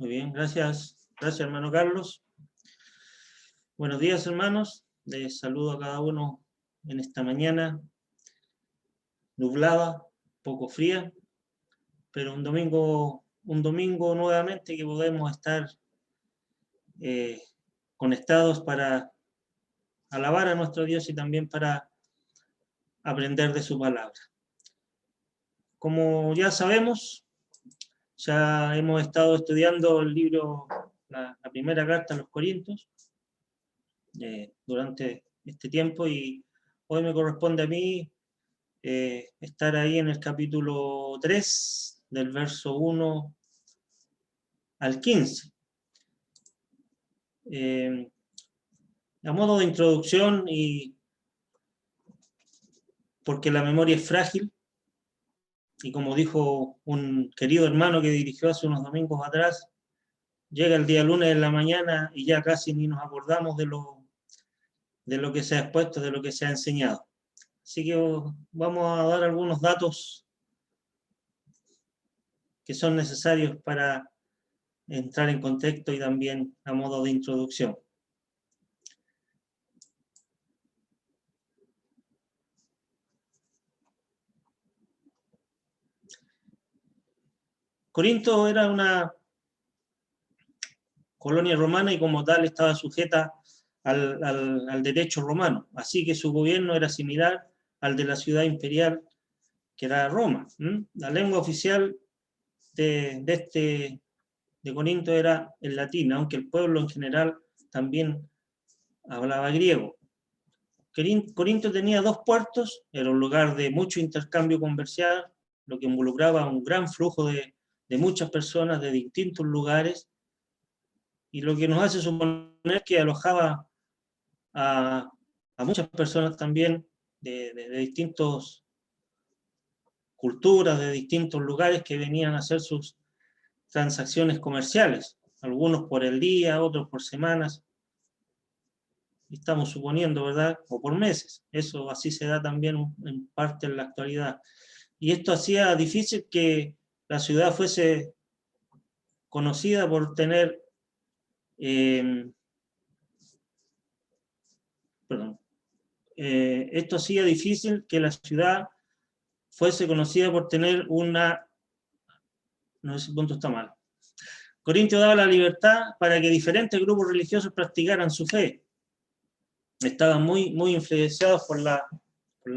Muy bien, gracias. Gracias, hermano Carlos. Buenos días, hermanos. Les saludo a cada uno en esta mañana nublada, poco fría, pero un domingo nuevamente que podemos estar conectados para alabar a nuestro Dios y también para aprender de su palabra. Como ya sabemos, ya hemos estado estudiando el libro, la primera carta a los Corintios, durante este tiempo, y hoy me corresponde a mí estar ahí en el capítulo 3, del verso 1 al 15. A modo de introducción, y porque la memoria es frágil, y como dijo un querido hermano que dirigió hace unos domingos atrás, llega el día lunes en la mañana y ya casi ni nos acordamos de lo que se ha expuesto, de lo que se ha enseñado. Así que vamos a dar algunos datos que son necesarios para entrar en contexto y también a modo de introducción. Corinto era una colonia romana y como tal estaba sujeta al derecho romano, así que su gobierno era similar al de la ciudad imperial que era Roma. La lengua oficial de Corinto era el latín, aunque el pueblo en general también hablaba griego. Corinto tenía 2 puertos, era un lugar de mucho intercambio comercial, lo que involucraba un gran flujo de muchas personas de distintos lugares, y lo que nos hace suponer que alojaba a muchas personas también de distintas culturas, de distintos lugares que venían a hacer sus transacciones comerciales, algunos por el día, otros por semanas, estamos suponiendo, ¿verdad? O por meses. Eso así se da también en parte en la actualidad. Y esto hacía difícil que la ciudad fuese conocida por tener, esto hacía difícil que la ciudad fuese conocida por tener una, no sé si el punto está mal. Corintio daba la libertad para que diferentes grupos religiosos practicaran su fe. Estaban muy influenciados por la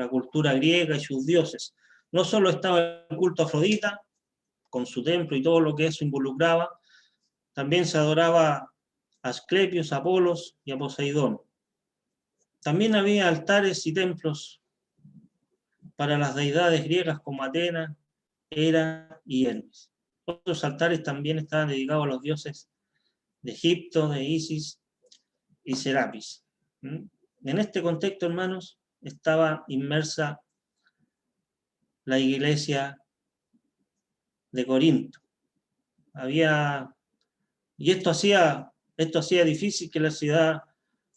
cultura griega y sus dioses. No solo estaba el culto a Afrodita, con su templo y todo lo que eso involucraba, también se adoraba a Asclepios, a Apolos y a Poseidón. También había altares y templos para las deidades griegas como Atenas, Hera y Hermes. Otros altares también estaban dedicados a los dioses de Egipto, de Isis y Serapis. En este contexto, hermanos, estaba inmersa la iglesia de Corinto. Y esto hacía difícil que la ciudad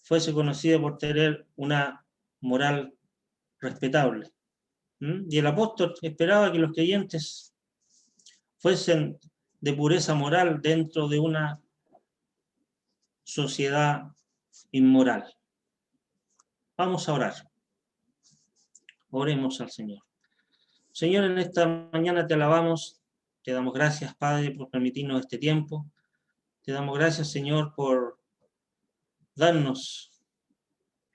fuese conocida por tener una moral respetable. Y el apóstol esperaba que los creyentes fuesen de pureza moral dentro de una sociedad inmoral. Vamos a orar. Oremos al Señor. Señor, en esta mañana te alabamos, te damos gracias, Padre, por permitirnos este tiempo. Te damos gracias, Señor, por darnos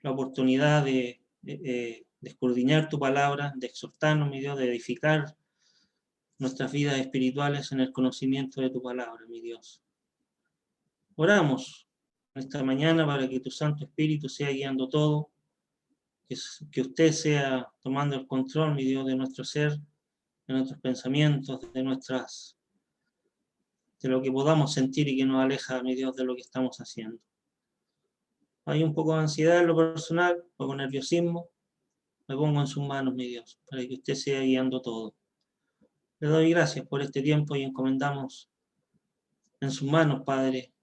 la oportunidad de escudriñar tu palabra, de exhortarnos, mi Dios, de edificar nuestras vidas espirituales en el conocimiento de tu palabra, mi Dios. Oramos esta mañana para que tu Santo Espíritu sea guiando todo, que usted sea tomando el control, mi Dios, de nuestro ser, de nuestros pensamientos, de lo que podamos sentir y que nos aleja, mi Dios, de lo que estamos haciendo. Hay un poco de ansiedad en lo personal, un poco de nerviosismo. Me pongo en sus manos, mi Dios, para que usted sea guiando todo. Le doy gracias por este tiempo y encomendamos en sus manos, Padre,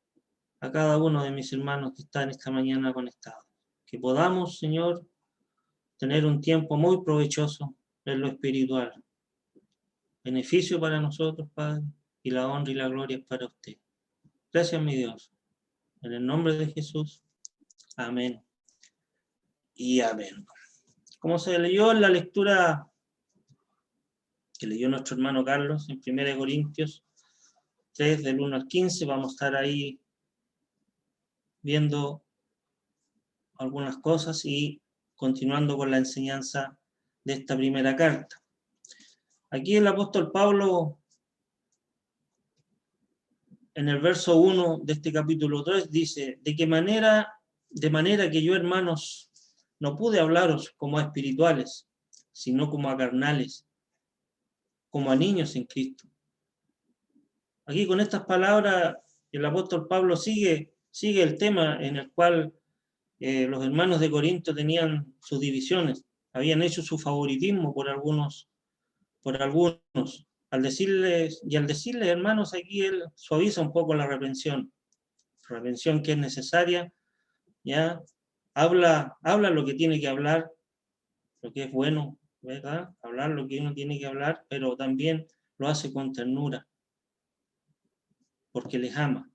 a cada uno de mis hermanos que están esta mañana conectados. Que podamos, Señor, tener un tiempo muy provechoso en lo espiritual. Beneficio para nosotros, Padre, y la honra y la gloria es para usted. Gracias, mi Dios. En el nombre de Jesús. Amén. Y amén. Como se leyó en la lectura que leyó nuestro hermano Carlos en 1 Corintios 3, del 1 al 15, vamos a estar ahí viendo algunas cosas y continuando con la enseñanza de esta primera carta. Aquí el apóstol Pablo, en el verso 1 de este capítulo 3, dice: de manera que yo, hermanos, no pude hablaros como a espirituales, sino como a carnales, como a niños en Cristo. Aquí con estas palabras el apóstol Pablo sigue el tema en el cual los hermanos de Corinto tenían sus divisiones, habían hecho su favoritismo por algunos. Al decirles, hermanos, aquí él suaviza un poco la reprensión que es necesaria, ya habla lo que tiene que hablar, lo que es bueno, ¿verdad? Hablar lo que uno tiene que hablar, pero también lo hace con ternura, porque les ama.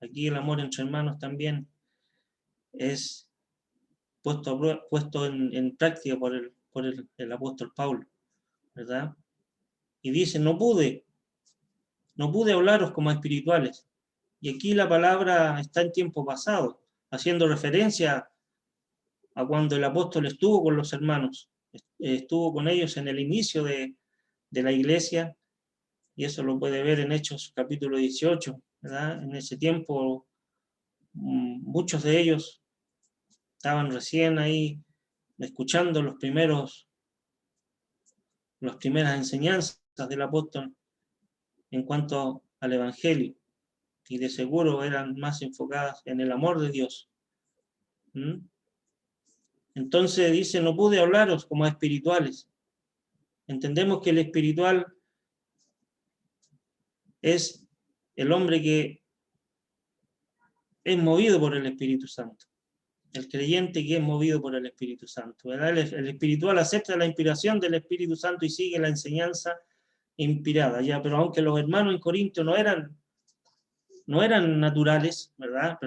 Aquí el amor entre hermanos también es puesto en práctica por el apóstol Pablo, ¿verdad? Y dice: no pude hablaros como a espirituales. Y aquí la palabra está en tiempo pasado, haciendo referencia a cuando el apóstol estuvo con los hermanos, estuvo con ellos en el inicio de la iglesia, y eso lo puede ver en Hechos capítulo 18, ¿verdad? En ese tiempo muchos de ellos estaban recién ahí escuchando las primeras enseñanzas del apóstol en cuanto al evangelio, y de seguro eran más enfocadas en el amor de Dios. Entonces dice: no pude hablaros como a espirituales. Entendemos que el espiritual es el hombre que es movido por el Espíritu Santo, el creyente que es movido por el Espíritu Santo, ¿verdad? El espiritual acepta la inspiración del Espíritu Santo y sigue la enseñanza inspirada, ya. Pero aunque los hermanos en Corinto no eran naturales, ¿verdad?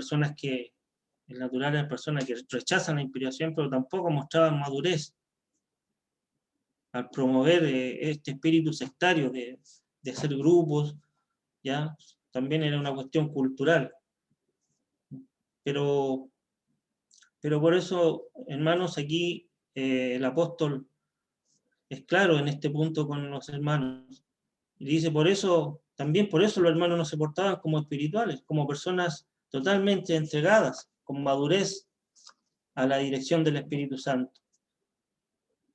El natural es personas que rechazan la inspiración, pero tampoco mostraban madurez al promover este espíritu sectario de hacer grupos, ¿ya? También era una cuestión cultural. Pero por eso, hermanos, aquí el apóstol es claro en este punto con los hermanos. Y dice: también por eso los hermanos no se portaban como espirituales, como personas totalmente entregadas, con madurez a la dirección del Espíritu Santo.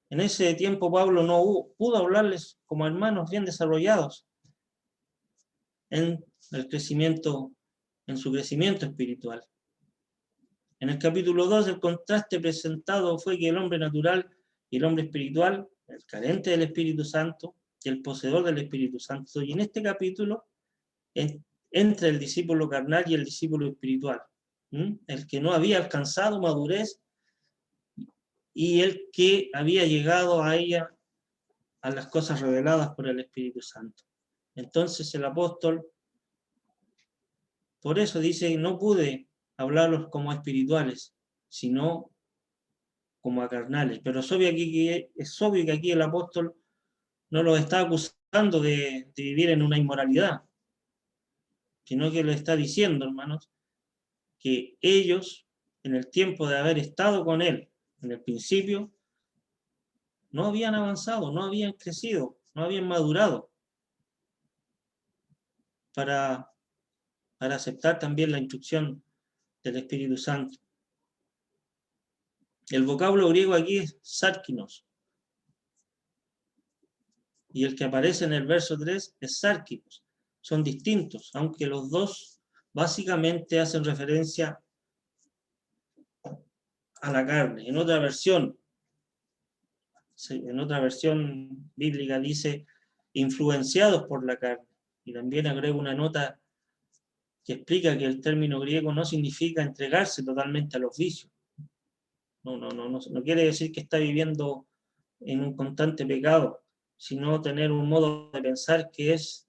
En ese tiempo Pablo no pudo hablarles como hermanos bien desarrollados en su crecimiento espiritual. En el capítulo 2 el contraste presentado fue que el hombre natural y el hombre espiritual, el carente del Espíritu Santo y el poseedor del Espíritu Santo. Y en este capítulo entra el discípulo carnal y el discípulo espiritual, el que no había alcanzado madurez y el que había llegado a ella, a las cosas reveladas por el Espíritu Santo. Entonces el apóstol, por eso dice: no pude hablarlos como espirituales, sino como a carnales. Pero es obvio que aquí el apóstol no los está acusando de vivir en una inmoralidad, sino que le está diciendo, hermanos, que ellos, en el tiempo de haber estado con él, en el principio, no habían avanzado, no habían crecido, no habían madurado para aceptar también la instrucción del Espíritu Santo. El vocablo griego aquí es sarkinos, y el que aparece en el verso 3 es sarkinos. Son distintos, aunque los dos básicamente hacen referencia a la carne. En otra versión bíblica dice: influenciados por la carne. Y también agrego una nota que explica que el término griego no significa entregarse totalmente a los vicios. No quiere decir que está viviendo en un constante pecado, sino tener un modo de pensar que es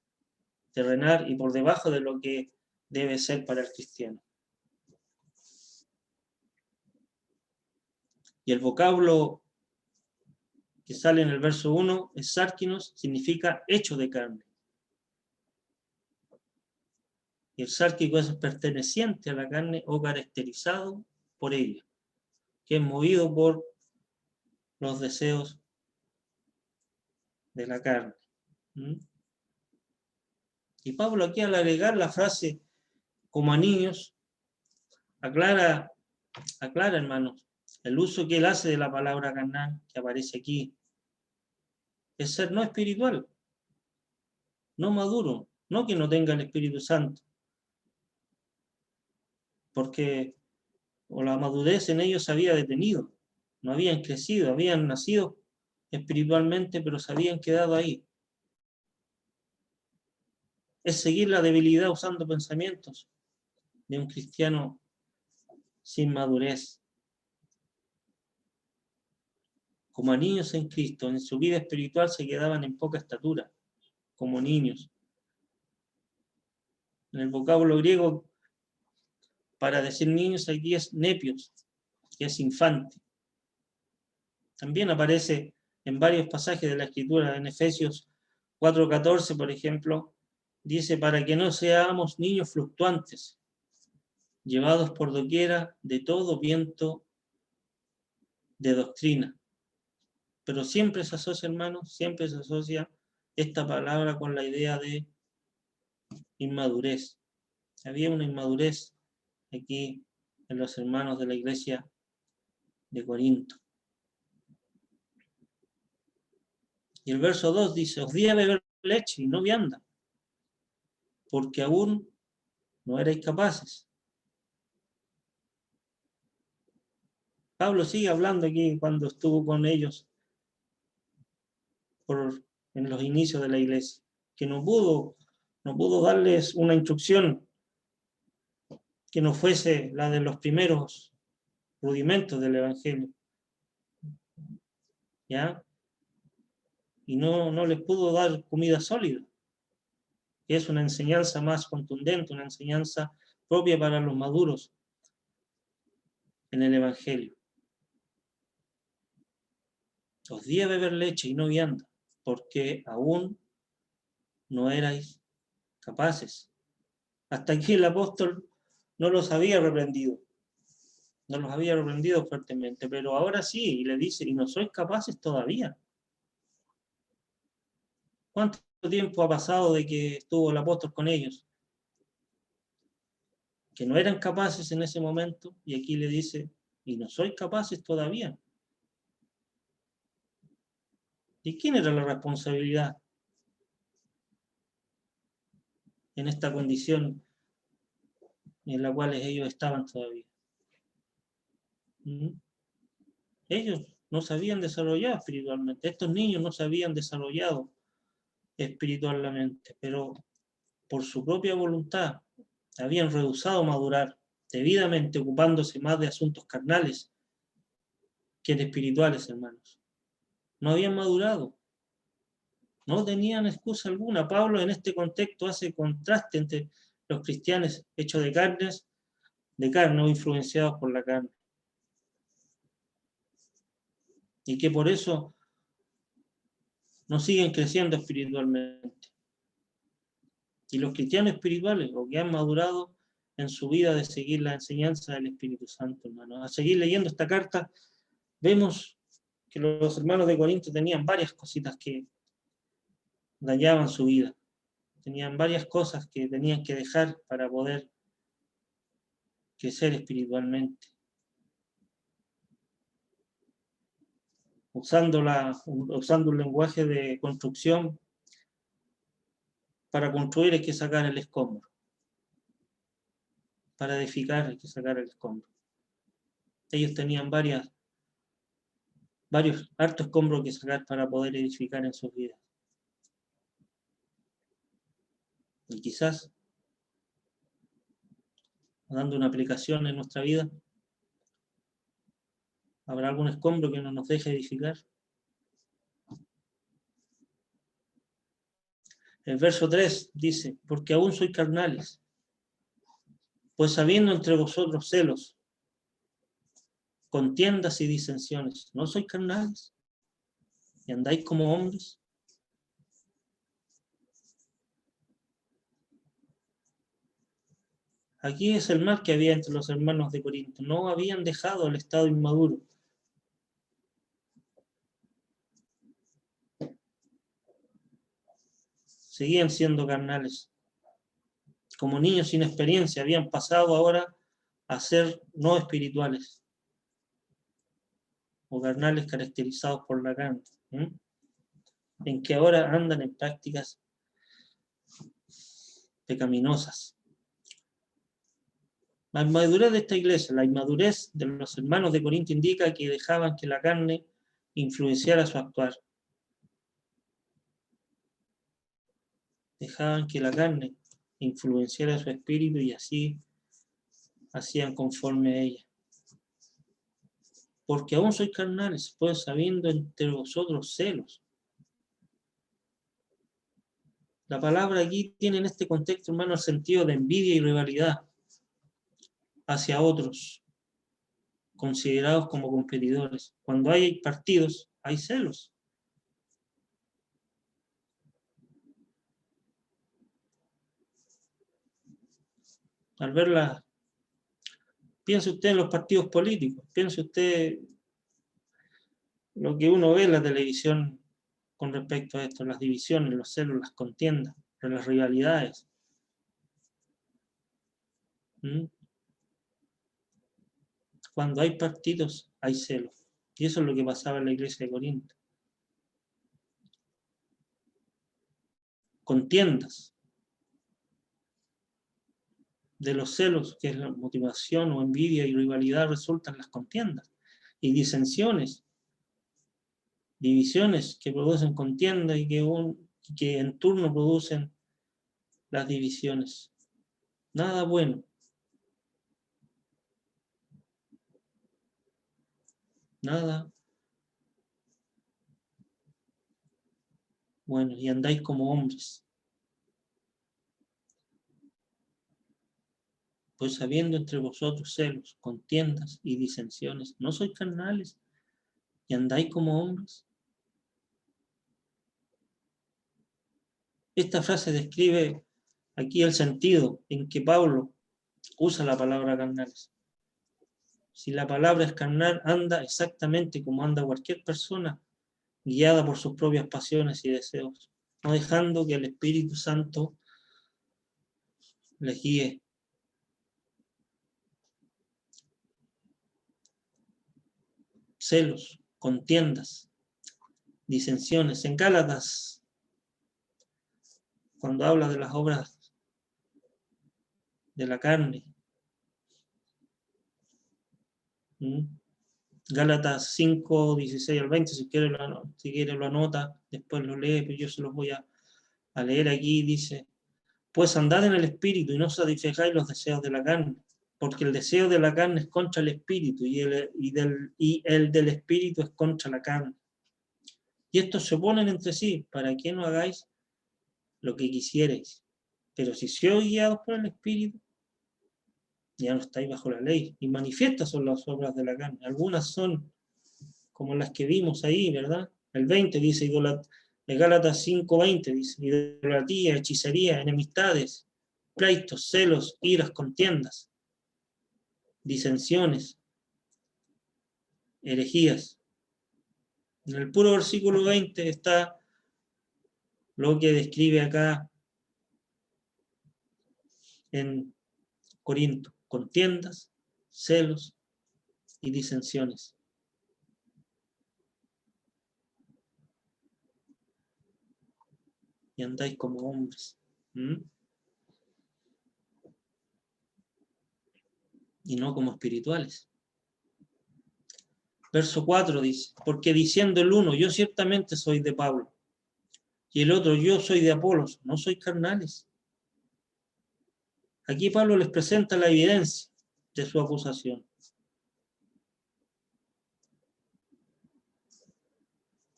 terrenal y por debajo de lo que debe ser para el cristiano. Y el vocablo que sale en el verso 1 es sarkinos, significa hecho de carne. Y el sárquico es perteneciente a la carne o caracterizado por ella, que es movido por los deseos de la carne. Y Pablo aquí, al agregar la frase como a niños, aclara, hermanos, el uso que él hace de la palabra carnal que aparece aquí es ser no espiritual, no maduro, no que no tenga el Espíritu Santo, porque la madurez en ellos se había detenido, no habían crecido, habían nacido espiritualmente, pero se habían quedado ahí. Es seguir la debilidad usando pensamientos de un cristiano sin madurez. Como a niños en Cristo, en su vida espiritual se quedaban en poca estatura, como niños. En el vocablo griego, para decir niños, aquí es nepios, que es infante. También aparece en varios pasajes de la Escritura, en Efesios 4:14, por ejemplo, dice, para que no seamos niños fluctuantes, llevados por doquiera de todo viento de doctrina. Pero siempre se asocia, hermanos, siempre se asocia esta palabra con la idea de inmadurez. Había una inmadurez aquí en los hermanos de la iglesia de Corinto. Y el verso 2 dice, os di a beber leche y no vianda, porque aún no erais capaces. Pablo sigue hablando aquí cuando estuvo con ellos en los inicios de la iglesia, que no pudo darles una instrucción que no fuese la de los primeros rudimentos del Evangelio. ¿Ya? Y no les pudo dar comida sólida, que es una enseñanza más contundente, una enseñanza propia para los maduros en el Evangelio. Os di a beber leche y no vianda, porque aún no erais capaces. Hasta aquí el apóstol no los había reprendido, no los había reprendido fuertemente, pero ahora sí, y le dice, y no sois capaces todavía. ¿Cuánto tiempo ha pasado de que estuvo el apóstol con ellos? Que no eran capaces en ese momento, y aquí le dice, y no sois capaces todavía. ¿Y quién era la responsabilidad en esta condición en la cual ellos estaban todavía? Ellos no se habían desarrollado espiritualmente, estos niños no se habían desarrollado espiritualmente, pero por su propia voluntad habían rehusado madurar debidamente, ocupándose más de asuntos carnales que de espirituales, hermanos. No habían madurado, no tenían excusa alguna. Pablo en este contexto hace contraste entre los cristianos hechos de carne o influenciados por la carne, y que por eso no siguen creciendo espiritualmente. Y los cristianos espirituales, o que han madurado en su vida de seguir la enseñanza del Espíritu Santo, hermanos. A seguir leyendo esta carta, vemos que los hermanos de Corinto tenían varias cositas que dañaban su vida. Tenían varias cosas que tenían que dejar para poder crecer espiritualmente. Usando un lenguaje de construcción, para construir hay que sacar el escombro. Para edificar hay que sacar el escombro. Ellos tenían varios hartos escombros que sacar para poder edificar en sus vidas. Y quizás, dando una aplicación en nuestra vida, habrá algún escombro que no nos deje edificar. El verso 3 dice, porque aún sois carnales. Pues habiendo entre vosotros celos, contiendas y disensiones, ¿no sois carnales? ¿Y andáis como hombres? Aquí es el mal que había entre los hermanos de Corinto. No habían dejado el estado inmaduro. Seguían siendo carnales. Como niños sin experiencia, habían pasado ahora a ser no espirituales o carnales caracterizados por la carne, en que ahora andan en prácticas pecaminosas. La inmadurez de esta iglesia, la inmadurez de los hermanos de Corinto indica que dejaban que la carne influenciara su actuar. Dejaban que la carne influenciara su espíritu y así hacían conforme a ella. Porque aún sois carnales, pues habiendo entre vosotros celos. La palabra aquí tiene en este contexto, hermano, el sentido de envidia y rivalidad hacia otros, considerados como competidores. Cuando hay partidos, hay celos. Al verla, piense usted en los partidos políticos, piense usted lo que uno ve en la televisión con respecto a esto, las divisiones, los celos, las contiendas, las rivalidades. Cuando hay partidos, hay celos. Y eso es lo que pasaba en la iglesia de Corinto. Contiendas. De los celos, que es la motivación o envidia y rivalidad, resultan las contiendas. Y disensiones, divisiones que producen contienda y que en turno producen las divisiones. Nada bueno. Nada bueno. Y andáis como hombres. Pues habiendo entre vosotros celos, contiendas y disensiones, ¿no sois carnales y andáis como hombres? Esta frase describe aquí el sentido en que Pablo usa la palabra carnales. Si la palabra es carnal, anda exactamente como anda cualquier persona, guiada por sus propias pasiones y deseos, no dejando que el Espíritu Santo les guíe. Celos, contiendas, disensiones. En Gálatas, cuando habla de las obras de la carne, Gálatas 5, 16 al 20, si quiere lo anota, después lo lee, pero yo se los voy a leer aquí. Dice: pues andad en el espíritu y no satisfagáis los deseos de la carne, porque el deseo de la carne es contra el espíritu y el del espíritu es contra la carne. Y estos se oponen entre sí, para que no hagáis lo que quisierais. Pero si sois guiados por el espíritu, ya no estáis bajo la ley. Y manifiestas son las obras de la carne. Algunas son como las que vimos ahí, ¿verdad? El 20 dice, Gálatas 5:20 dice: idolatría, hechicería, enemistades, pleitos, celos, iras, contiendas, disensiones, herejías. En el puro versículo 20 está lo que describe acá en Corinto: contiendas, celos y disensiones. Y andáis como hombres. Y no como espirituales. Verso 4 dice: porque diciendo el uno, yo ciertamente soy de Pablo, y el otro, yo soy de Apolos, no sois carnales. Aquí Pablo les presenta la evidencia de su acusación.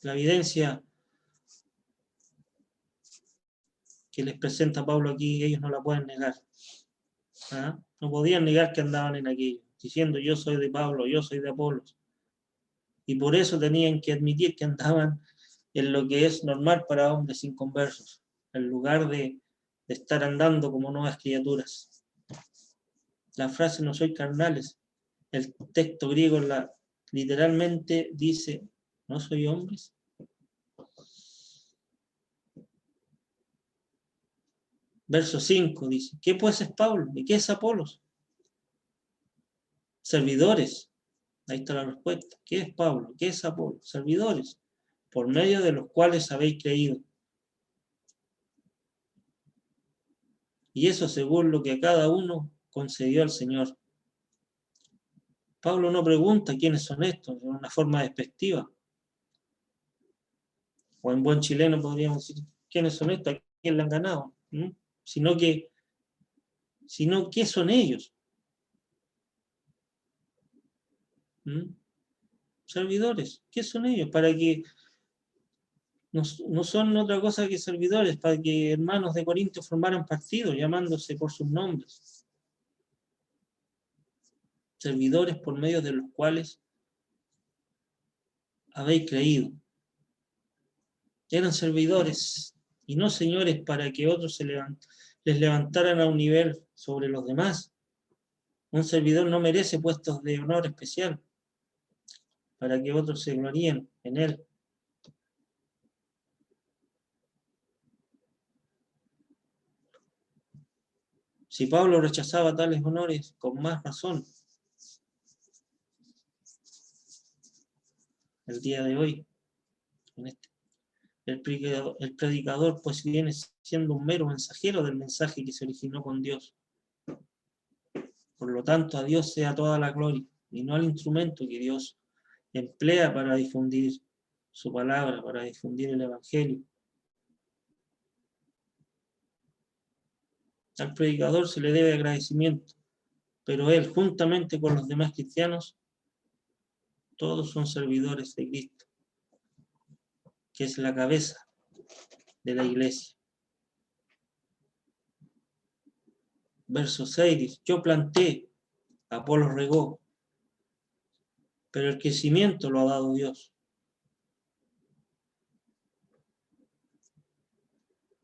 La evidencia que les presenta Pablo aquí, ellos no la pueden negar. No podían negar que andaban en aquello, diciendo yo soy de Pablo, yo soy de Apolos. Y por eso tenían que admitir que andaban en lo que es normal para hombres inconversos, en lugar de estar andando como nuevas criaturas. La frase no soy carnales, el texto griego literalmente dice, ¿no soy hombres? Verso 5 dice, ¿qué pues es Pablo? ¿Y qué es Apolos? Servidores. Ahí está la respuesta. ¿Qué es Pablo? ¿Qué es Apolo? Servidores, por medio de los cuales habéis creído. Y eso según lo que a cada uno concedió al Señor. Pablo no pregunta quiénes son estos, de una forma despectiva. O en buen chileno podríamos decir, ¿quiénes son estos? ¿A quién le han ganado? Sino, ¿qué son ellos? Servidores, ¿qué son ellos? Para que no son otra cosa que servidores, para que hermanos de Corinto formaran partido, llamándose por sus nombres. Servidores por medio de los cuales habéis creído. Eran servidores y no señores para que otros les levantaran a un nivel sobre los demás. Un servidor no merece puestos de honor especial para que otros se gloríen en él. Si Pablo rechazaba tales honores, con más razón, el día de hoy, el predicador pues viene siendo un mero mensajero del mensaje que se originó con Dios. Por lo tanto, a Dios sea toda la gloria, y no al instrumento que Dios emplea para difundir su palabra, para difundir el Evangelio. Al predicador se le debe agradecimiento, pero él, juntamente con los demás cristianos, todos son servidores de Cristo, que es la cabeza de la iglesia. Verso 6 dice, yo planté, Apolo regó, pero el crecimiento lo ha dado Dios.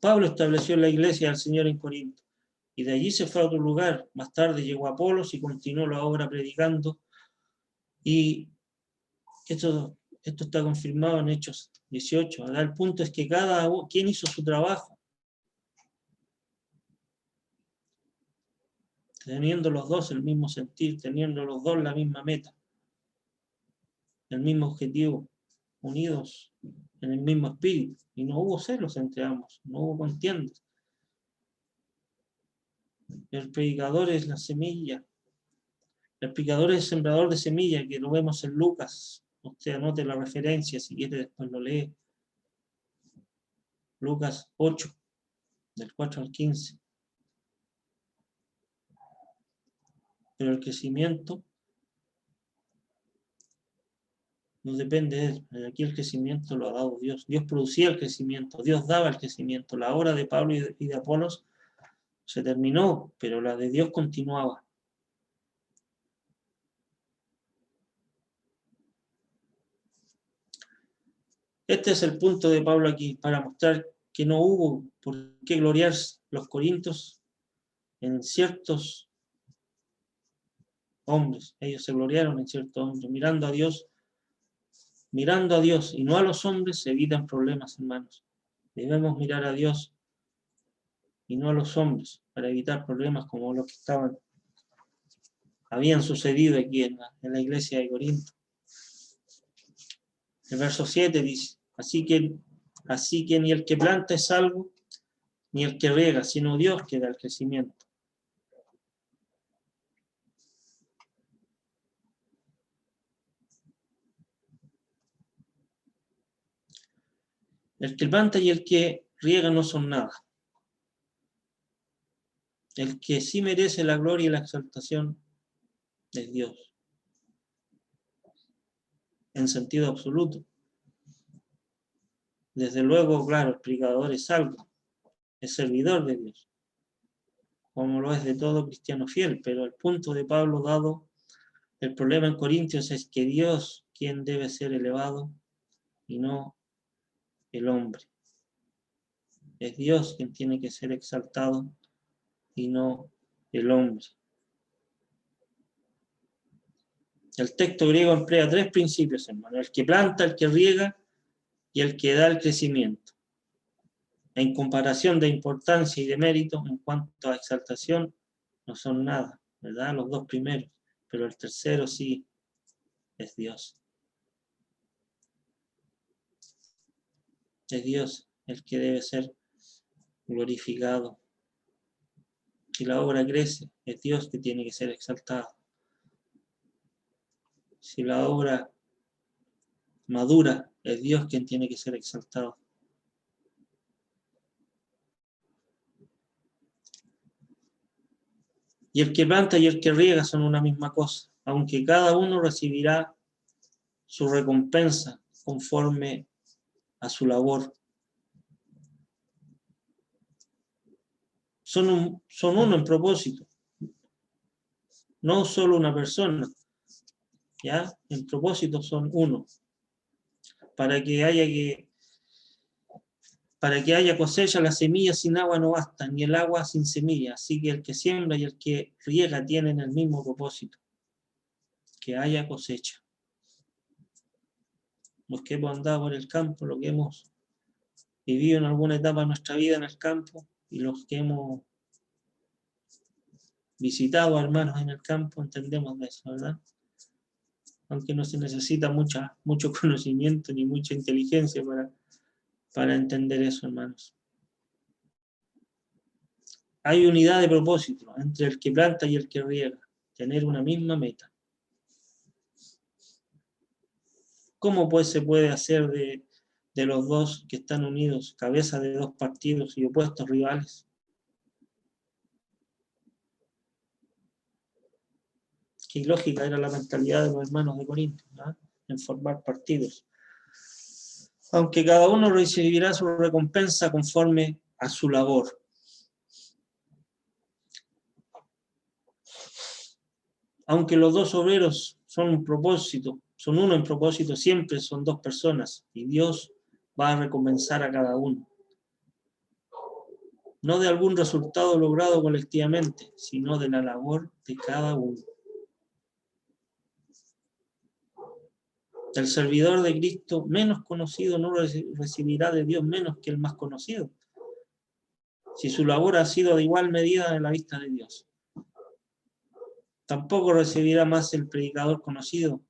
Pablo estableció la iglesia del Señor en Corinto, y de allí se fue a otro lugar. Más tarde llegó a Apolos y continuó la obra predicando, y esto está confirmado en Hechos 18. Ahora el punto es que cada quien hizo su trabajo, teniendo los dos el mismo sentir, teniendo los dos la misma meta, el mismo objetivo, unidos en el mismo espíritu, y no hubo celos entre ambos, no hubo contiendas. El predicador es la semilla, el predicador es el sembrador de semilla, que lo vemos en Lucas. Usted anote la referencia, si quiere después lo lee. Lucas 8, del 4 al 15. Pero el crecimiento no depende de él. Aquí el crecimiento lo ha dado Dios. Dios producía el crecimiento, Dios daba el crecimiento. La obra de Pablo y de Apolos se terminó, pero la de Dios continuaba. Este es el punto de Pablo aquí, para mostrar que no hubo por qué gloriarse los corintios en ciertos hombres. Ellos se gloriaron en ciertos hombres, mirando a Dios y no a los hombres, se evitan problemas, hermanos. Debemos mirar a Dios y no a los hombres, para evitar problemas como los que habían sucedido aquí en la iglesia de Corinto. El verso 7 dice, así que ni el que planta es salvo, ni el que riega, sino Dios que da el crecimiento. El que planta y el que riega no son nada. El que sí merece la gloria y la exaltación es Dios, en sentido absoluto. Desde luego, claro, el predicador es salvo, es servidor de Dios. como lo es de todo cristiano fiel, pero el punto de Pablo dado el problema en Corintios es que Dios quien debe ser elevado y no el hombre. Es Dios quien tiene que ser exaltado y no el hombre. El texto griego emplea 3 principios, hermano: el que planta, el que riega y el que da el crecimiento. En comparación de importancia y de mérito, en cuanto a exaltación, no son nada, ¿verdad? Los 2 primeros, pero el tercero sí es Dios. Es Dios el que debe ser glorificado. Si la obra crece, es Dios que tiene que ser exaltado. Si la obra madura, es Dios quien tiene que ser exaltado. Y el que planta y el que riega son una misma cosa, aunque cada uno recibirá su recompensa conforme a su labor. Son uno en propósito, no solo una persona, ¿ya? En propósito son uno, para que haya cosecha. Las semillas sin agua no bastan, ni el agua sin semilla. Así que el que siembra y el que riega tienen el mismo propósito: que haya cosecha. Los que hemos andado por el campo, los que hemos vivido en alguna etapa de nuestra vida en el campo, y los que hemos visitado a hermanos en el campo, entendemos de eso, ¿verdad? Aunque no se necesita mucho conocimiento ni mucha inteligencia para entender eso, hermanos. Hay unidad de propósito entre el que planta y el que riega, tener una misma meta. ¿Cómo pues se puede hacer de los dos que están unidos, cabeza de 2 partidos y opuestos rivales? Qué ilógica era la mentalidad de los hermanos de Corinto, ¿no? En formar partidos. Aunque cada uno recibirá su recompensa conforme a su labor. Aunque los 2 obreros son uno en propósito, siempre son 2 personas, y Dios va a recompensar a cada uno. No de algún resultado logrado colectivamente, sino de la labor de cada uno. El servidor de Cristo menos conocido no recibirá de Dios menos que el más conocido, si su labor ha sido de igual medida en la vista de Dios. Tampoco recibirá más el predicador conocido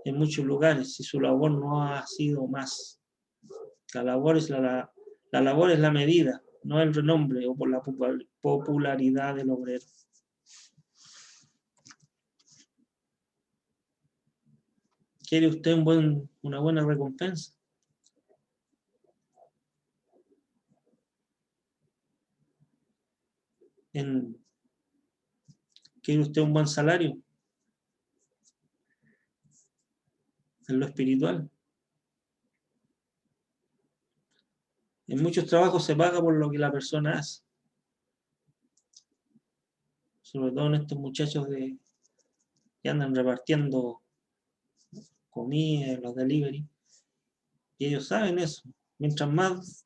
en muchos lugares, si su labor no ha sido más. La labor es la medida, no el renombre o por la popularidad del obrero. ¿Quiere usted una buena recompensa? ¿Quiere usted un buen salario? En lo espiritual. En muchos trabajos se paga por lo que la persona hace. Sobre todo en estos muchachos que andan repartiendo comida, los delivery. Y ellos saben eso. Mientras más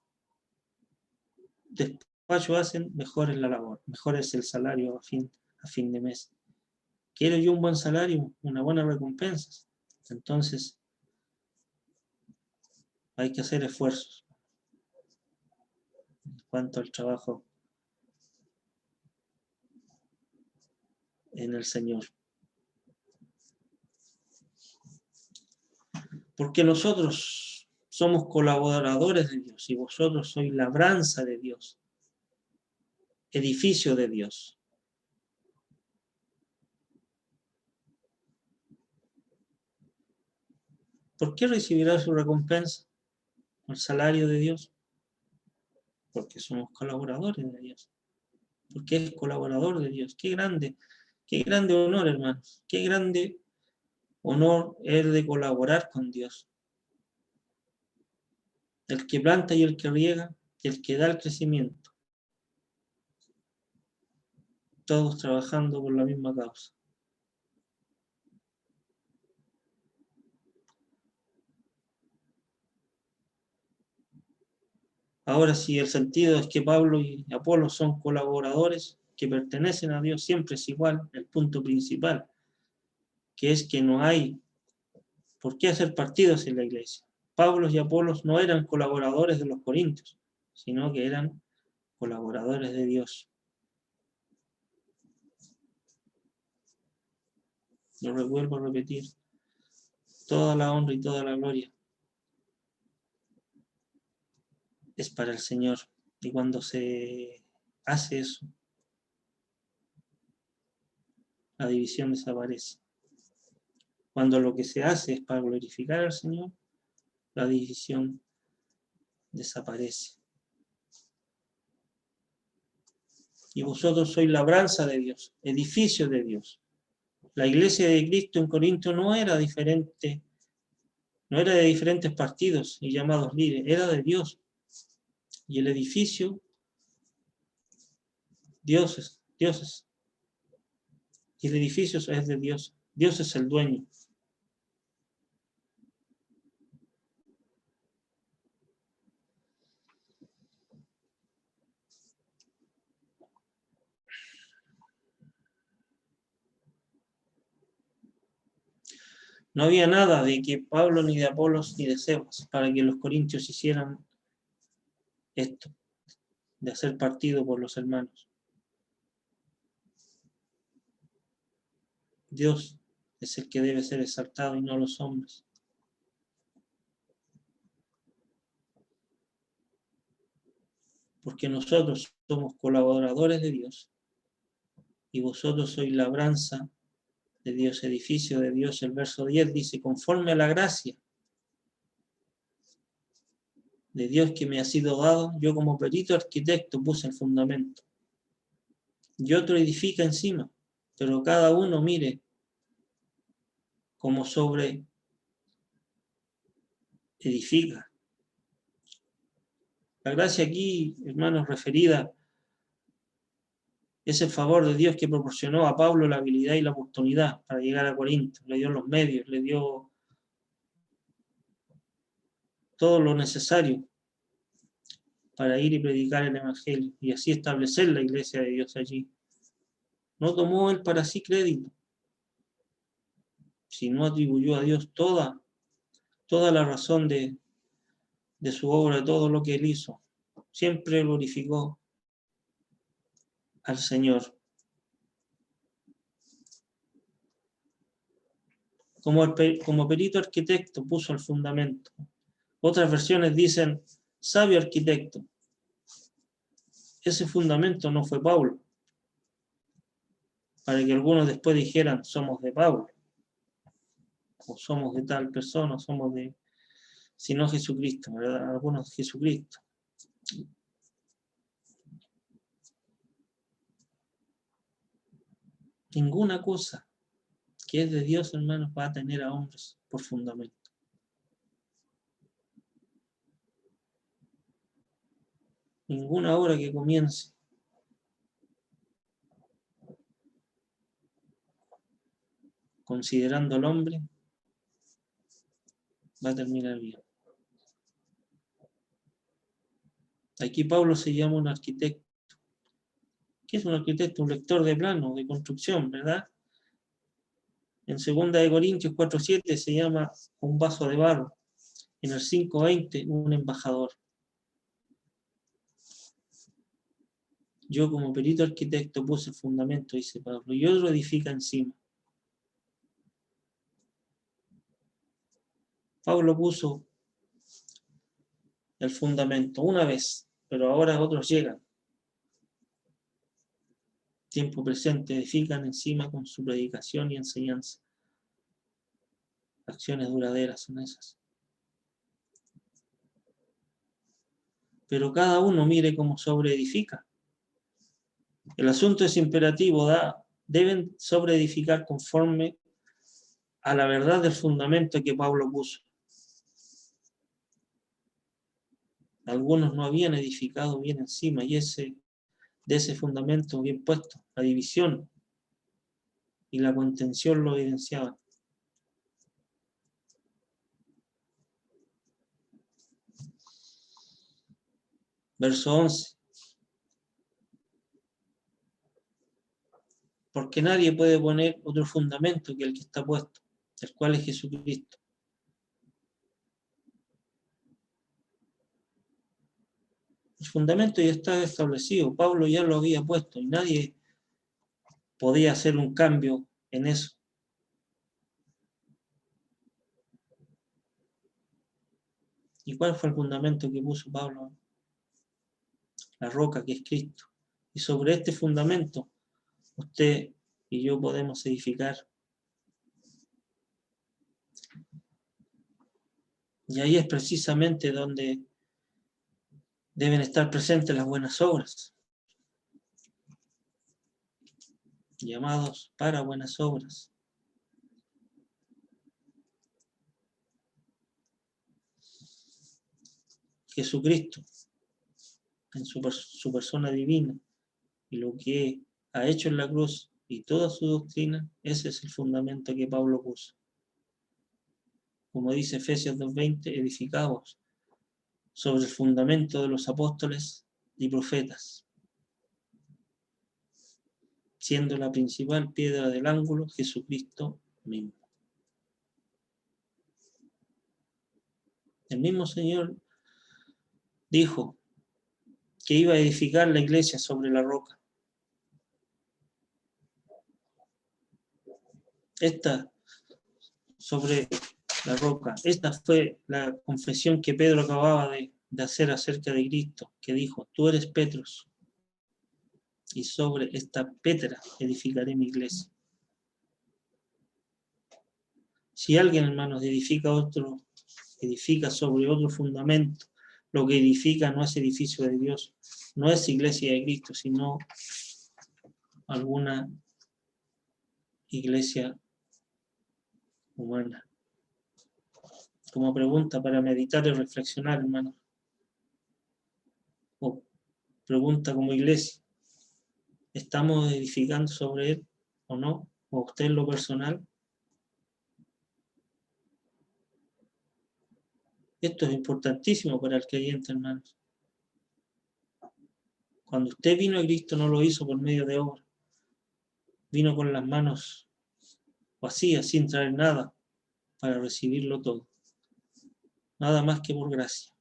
despacho hacen, mejor es la labor, mejor es el salario a fin de mes. ¿Quiero yo un buen salario, una buena recompensa? Entonces, hay que hacer esfuerzos en cuanto al trabajo en el Señor. Porque nosotros somos colaboradores de Dios y vosotros sois labranza de Dios, edificio de Dios. ¿Por qué recibirá su recompensa, el salario de Dios? Porque somos colaboradores de Dios. Porque es colaborador de Dios. Qué grande honor, hermanos. Qué grande honor es de colaborar con Dios. El que planta y el que riega, y el que da el crecimiento. todos trabajando por la misma causa. Ahora, si el sentido es que Pablo y Apolos son colaboradores que pertenecen a Dios, siempre es igual el punto principal, que es que no hay por qué hacer partidos en la iglesia. Pablo y Apolos no eran colaboradores de los corintios, sino que eran colaboradores de Dios. Lo vuelvo a repetir, toda la honra y toda la gloria es para el Señor. Y cuando se hace eso, la división desaparece. Cuando lo que se hace es para glorificar al Señor, la división desaparece. Y vosotros sois labranza de Dios, edificio de Dios. La iglesia de Cristo en Corinto no era diferente, no era de diferentes partidos y llamados líderes, era de Dios. Y el edificio, dioses. Y el edificio es de Dios. Dios es el dueño. No había nada de que Pablo, ni de Apolos, ni de Cephas, para que los corintios hicieran esto, de hacer partido por los hermanos. Dios es el que debe ser exaltado y no los hombres. Porque nosotros somos colaboradores de Dios y vosotros sois labranza de Dios, edificio de Dios. El verso 10 dice, conforme a la gracia de Dios que me ha sido dado, yo como perito arquitecto puse el fundamento. Y otro edifica encima, pero cada uno mire como sobre edifica. La gracia aquí, hermanos, referida es el favor de Dios que proporcionó a Pablo la habilidad y la oportunidad para llegar a Corinto. Le dio los medios, le dio todo lo necesario para ir y predicar el Evangelio y así establecer la iglesia de Dios allí. No tomó él para sí crédito, sino atribuyó a Dios toda la razón de su obra, de todo lo que él hizo. Siempre glorificó al Señor. Como perito arquitecto puso el fundamento. Otras versiones dicen sabio arquitecto. Ese fundamento no fue Pablo, para que algunos después dijeran somos de Pablo, o somos de tal persona, somos de, sino Jesucristo, ¿verdad? Algunos de Jesucristo. Ninguna cosa que es de Dios, hermanos, va a tener a hombres por fundamento. Ninguna obra que comience considerando al hombre va a terminar bien. Aquí Pablo se llama un arquitecto. ¿Qué es un arquitecto? Un lector de plano, de construcción, ¿verdad? En 2 Corintios 4:7 se llama un vaso de barro. En el 5:20, un embajador. Yo como perito arquitecto puse el fundamento, dice Pablo, y otro edifica encima. Pablo puso el fundamento una vez, pero ahora otros llegan. Tiempo presente, edifican encima con su predicación y enseñanza. Acciones duraderas son esas. Pero cada uno mire cómo sobreedifica. El asunto es imperativo, deben sobreedificar conforme a la verdad del fundamento que Pablo puso. Algunos no habían edificado bien encima y ese de ese fundamento bien puesto. La división y la contención lo evidenciaban. Verso 11. Porque nadie puede poner otro fundamento que el que está puesto, el cual es Jesucristo. El fundamento ya está establecido, Pablo ya lo había puesto y nadie podía hacer un cambio en eso. ¿Y cuál fue el fundamento que puso Pablo? La roca, que es Cristo. Y sobre este fundamento, usted y yo podemos edificar. Y ahí es precisamente donde deben estar presentes las buenas obras. Llamados para buenas obras. Jesucristo, en su persona divina, y lo que ha hecho en la cruz y toda su doctrina, ese es el fundamento que Pablo puso. Como dice Efesios 2:20, edificados sobre el fundamento de los apóstoles y profetas, siendo la principal piedra del ángulo Jesucristo mismo. El mismo Señor dijo que iba a edificar la iglesia sobre la roca. Esta sobre la roca. Esta fue la confesión que Pedro acababa de hacer acerca de Cristo, que dijo, tú eres Petros, y sobre esta Petra edificaré mi iglesia. Si alguien, hermanos, edifica sobre otro fundamento, lo que edifica no es edificio de Dios, no es iglesia de Cristo, sino alguna iglesia humana. Como pregunta para meditar y reflexionar, hermanos. O pregunta como iglesia. ¿Estamos edificando sobre él o no? ¿O usted en lo personal? Esto es importantísimo para el creyente, hermanos. Cuando usted vino a Cristo no lo hizo por medio de obra. Vino con las manos vacías, sin traer nada, para recibirlo todo. Nada más que por gracia.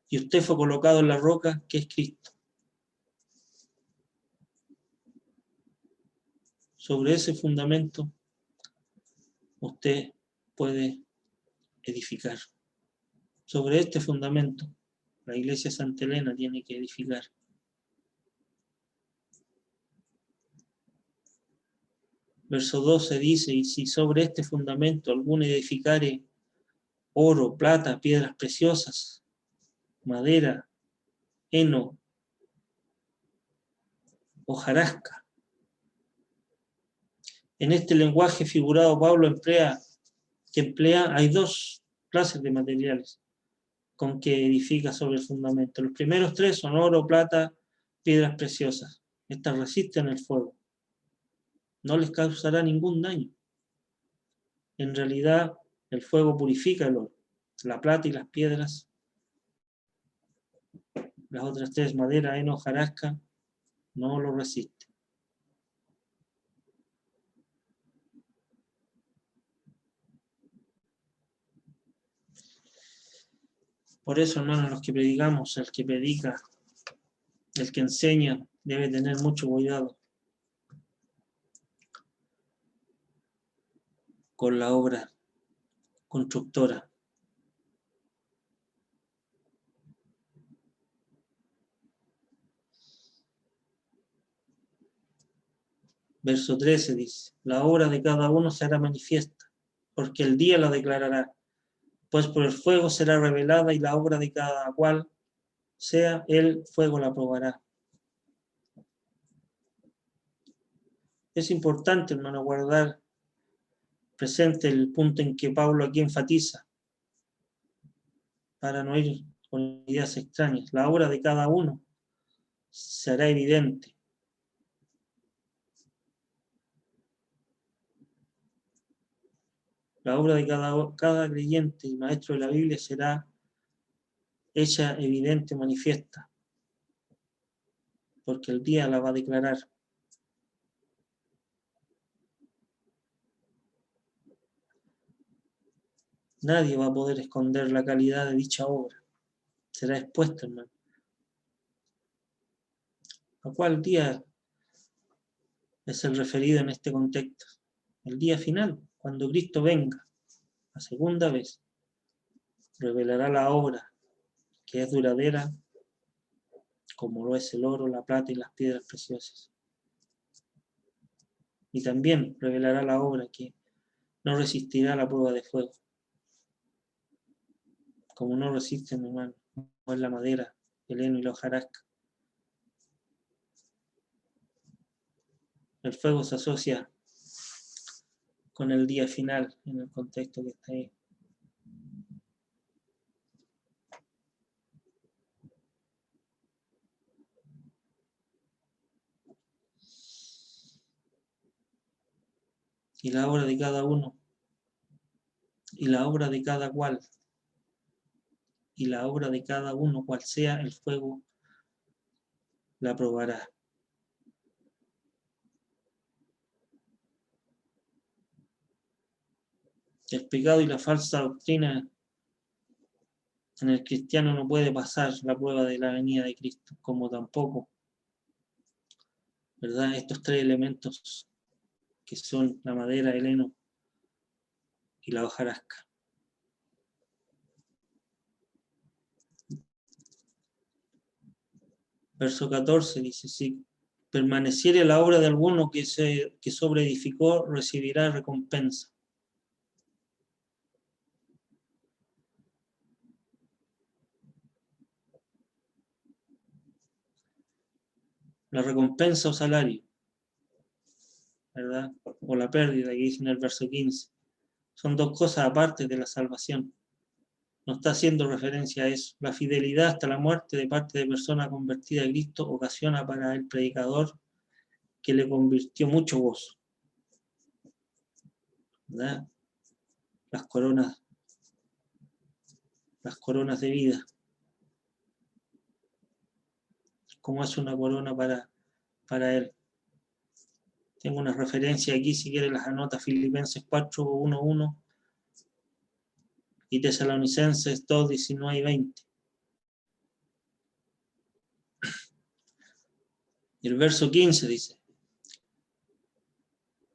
Y usted fue colocado en la roca que es Cristo. Sobre ese fundamento usted puede edificar. Sobre este fundamento la iglesia Santa Elena tiene que edificar. Verso 12 dice, y si sobre este fundamento alguno edificare oro, plata, piedras preciosas, madera, heno, hojarasca. En este lenguaje figurado Pablo emplea, hay dos clases de materiales con que edifica sobre el fundamento. Los primeros tres son oro, plata, piedras preciosas. Estas resisten el fuego. No les causará ningún daño. En realidad, el fuego purifica el oro. La plata y las piedras, las otras tres, madera, heno, hojarasca, no lo resisten. Por eso, hermanos, los que predicamos, el que predica, el que enseña, debe tener mucho cuidado con la obra constructora. Verso 13 dice, la obra de cada uno será manifiesta, porque el día la declarará, pues por el fuego será revelada y la obra de cada cual sea, el fuego la probará. Es importante, hermano, guardar presente el punto en que Pablo aquí enfatiza, para no ir con ideas extrañas. La obra de cada uno se hará evidente. La obra de cada creyente y maestro de la Biblia será hecha evidente, manifiesta, porque el día la va a declarar. Nadie va a poder esconder la calidad de dicha obra. Será expuesta, hermano. ¿A cuál día es el referido en este contexto? El día final, cuando Cristo venga, la segunda vez, revelará la obra que es duradera, como lo es el oro, la plata y las piedras preciosas. Y también revelará la obra que no resistirá la prueba de fuego, como no resisten, hermano, como es la madera, el heno y la hojarasca. El fuego se asocia con el día final en el contexto que está ahí. Y la obra de cada uno, y la obra de cada cual, y la obra de cada uno, cual sea el fuego, la probará. El pecado y la falsa doctrina en el cristiano no puede pasar la prueba de la venida de Cristo, como tampoco, ¿verdad? Estos tres elementos que son la madera, el heno y la hojarasca. Verso 14 dice, si permaneciere la obra de alguno que sobreedificó, recibirá recompensa. La recompensa o salario, ¿verdad? O la pérdida, que dice en el verso 15. Son dos cosas aparte de la salvación. No está haciendo referencia a eso. La fidelidad hasta la muerte de parte de persona convertida a Cristo ocasiona para el predicador que le convirtió mucho gozo, ¿verdad? Las coronas de vida. ¿Cómo es una corona para él? Tengo una referencia aquí, si quieren las anota, Filipenses 4:1:1 y Tesalonicenses 2:19 y 20. Y el verso 15 dice,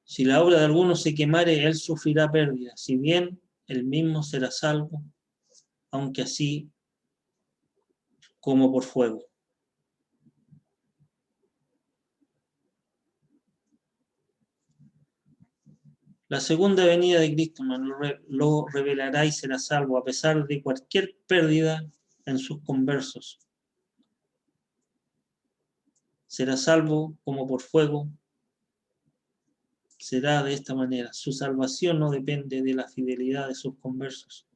si la obra de alguno se quemare, él sufrirá pérdida, si bien él mismo será salvo, aunque así como por fuego. La segunda venida de Cristo lo revelará y será salvo a pesar de cualquier pérdida en sus conversos. Será salvo como por fuego. Será de esta manera. Su salvación no depende de la fidelidad de sus conversos,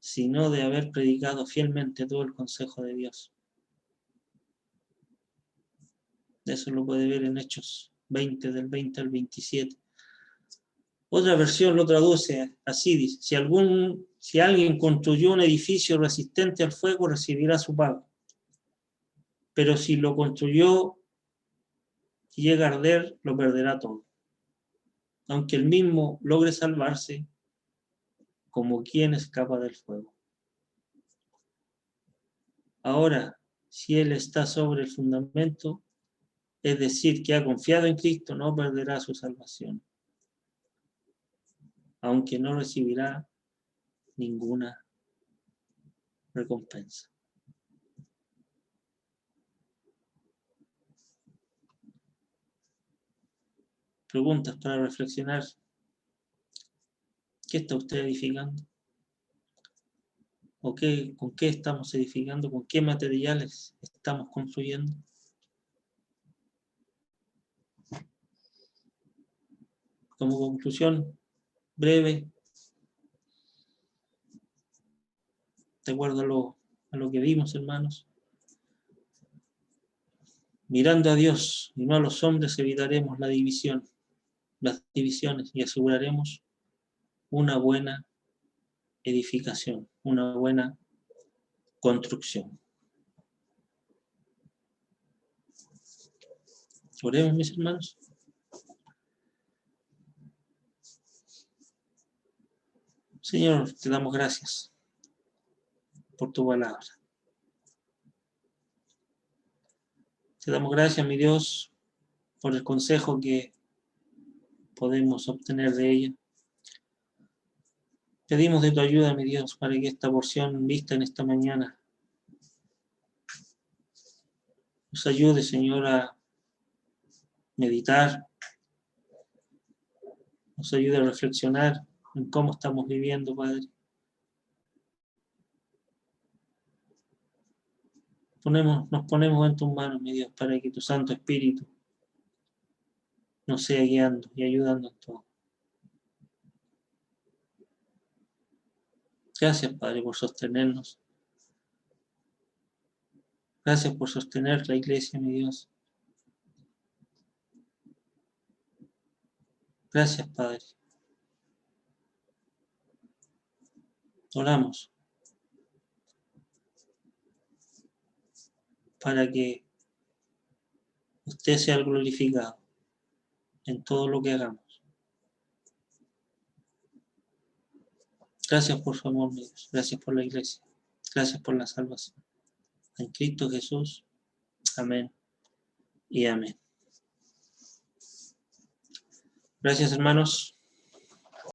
sino de haber predicado fielmente todo el consejo de Dios. Eso lo puede ver en Hechos 20, del 20 al 27. Otra versión lo traduce así, dice, si alguien construyó un edificio resistente al fuego, recibirá su pago. Pero si lo construyó y llega a arder, lo perderá todo. Aunque él mismo logre salvarse, como quien escapa del fuego. Ahora, si él está sobre el fundamento, es decir, que ha confiado en Cristo, no perderá su salvación, aunque no recibirá ninguna recompensa. Preguntas para reflexionar. ¿Qué está usted edificando? ¿O con qué estamos edificando? ¿Con qué materiales estamos construyendo? Como conclusión breve, de acuerdo a lo que vimos, hermanos. Mirando a Dios y no a los hombres, evitaremos las divisiones y aseguraremos una buena edificación, una buena construcción. Oremos, mis hermanos. Señor, te damos gracias por tu palabra. Te damos gracias, mi Dios, por el consejo que podemos obtener de ella. Pedimos de tu ayuda, mi Dios, para que esta porción vista en esta mañana nos ayude, Señor, a meditar, nos ayude a reflexionar en cómo estamos viviendo, Padre. Nos ponemos en tus manos, mi Dios, para que tu Santo Espíritu nos sea guiando y ayudando en todo. Gracias, Padre, por sostenernos. Gracias por sostener la iglesia, mi Dios. Gracias, Padre. Oramos para que usted sea glorificado en todo lo que hagamos. Gracias por su amor, mi Dios. Gracias por la iglesia. Gracias por la salvación. En Cristo Jesús. Amén y amén. Gracias, hermanos.